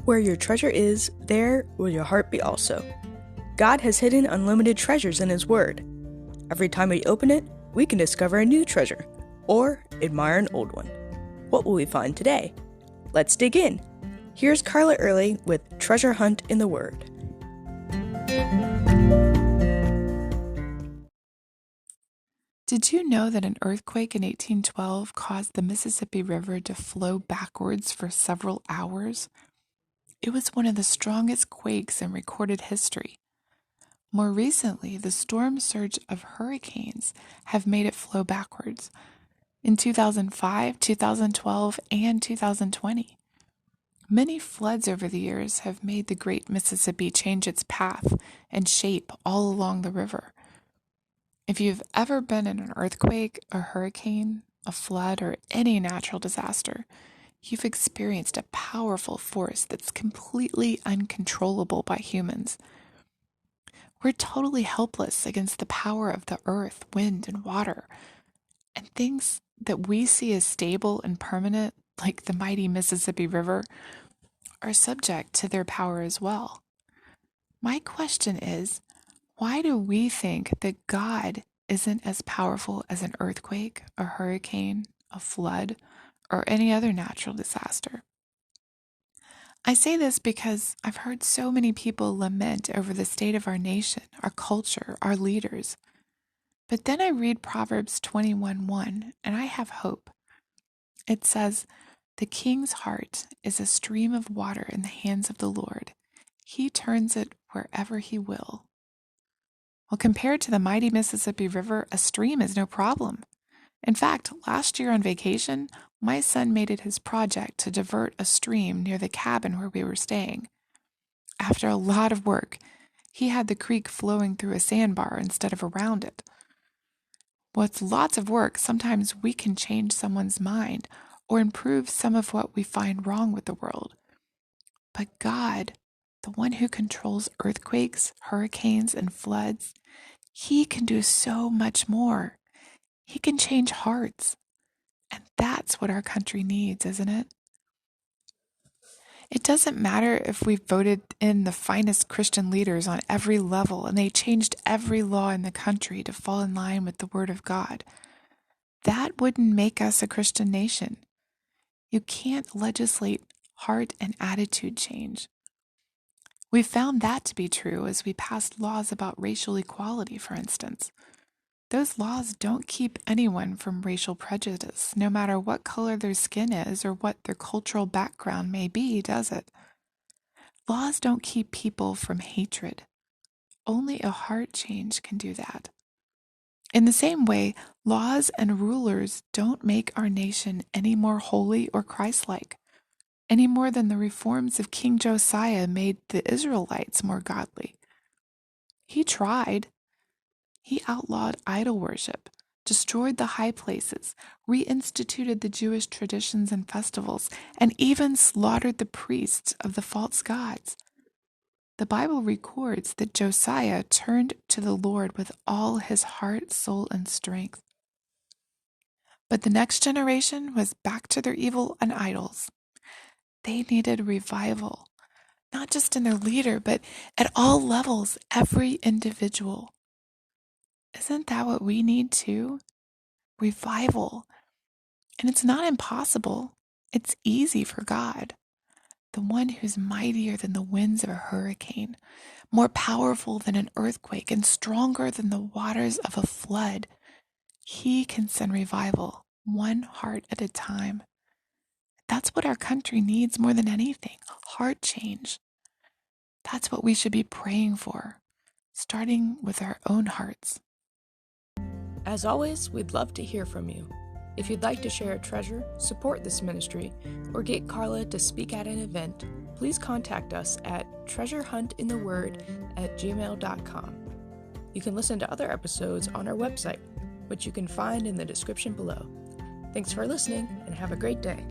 Where your treasure is, there will your heart be also. God has hidden unlimited treasures in His Word. Every time we open it, we can discover a new treasure, or admire an old one. What will we find today? Let's dig in. Here's Carla Early with Treasure Hunt in the Word. Did you know that an earthquake in 1812 caused the Mississippi River to flow backwards for several hours? It was one of the strongest quakes in recorded history. More recently, the storm surge of hurricanes have made it flow backwards in 2005, 2012, and 2020. Many floods over the years have made the Great Mississippi change its path and shape all along the river. If you've ever been in an earthquake, a hurricane, a flood, or any natural disaster, you've experienced a powerful force that's completely uncontrollable by humans. We're totally helpless against the power of the earth, wind, and water. And things that we see as stable and permanent, like the mighty Mississippi River, are subject to their power as well. My question is, why do we think that God isn't as powerful as an earthquake, a hurricane, a flood, or any other natural disaster? I say this because I've heard so many people lament over the state of our nation, our culture, our leaders. But then I read Proverbs 21:1, and I have hope. It says, "The king's heart is a stream of water in the hands of the Lord. He turns it wherever he will." Well, compared to the mighty Mississippi River, a stream is no problem. In fact, last year on vacation, my son made it his project to divert a stream near the cabin where we were staying. After a lot of work, he had the creek flowing through a sandbar instead of around it. With lots of work, sometimes we can change someone's mind or improve some of what we find wrong with the world. But God, the one who controls earthquakes, hurricanes, and floods, He can do so much more. He can change hearts. And that's what our country needs, isn't it? It doesn't matter if we've voted in the finest Christian leaders on every level and they changed every law in the country to fall in line with the Word of God. That wouldn't make us a Christian nation. You can't legislate heart and attitude change. We found that to be true as we passed laws about racial equality, for instance. Those laws don't keep anyone from racial prejudice, no matter what color their skin is or what their cultural background may be, does it? Laws don't keep people from hatred. Only a heart change can do that. In the same way, laws and rulers don't make our nation any more holy or Christ-like, any more than the reforms of King Josiah made the Israelites more godly. He tried. He outlawed idol worship, destroyed the high places, reinstituted the Jewish traditions and festivals, and even slaughtered the priests of the false gods. The Bible records that Josiah turned to the Lord with all his heart, soul, and strength. But the next generation was back to their evil and idols. They needed revival, not just in their leader, but at all levels, every individual. Isn't that what we need too? Revival. And it's not impossible. It's easy for God, the one who's mightier than the winds of a hurricane, more powerful than an earthquake, and stronger than the waters of a flood. He can send revival, one heart at a time. That's what our country needs more than anything, heart change. That's what we should be praying for, starting with our own hearts. As always, we'd love to hear from you. If you'd like to share a treasure, support this ministry, or get Carla to speak at an event, please contact us at treasurehuntintheword@gmail.com. You can listen to other episodes on our website, which you can find in the description below. Thanks for listening, and have a great day.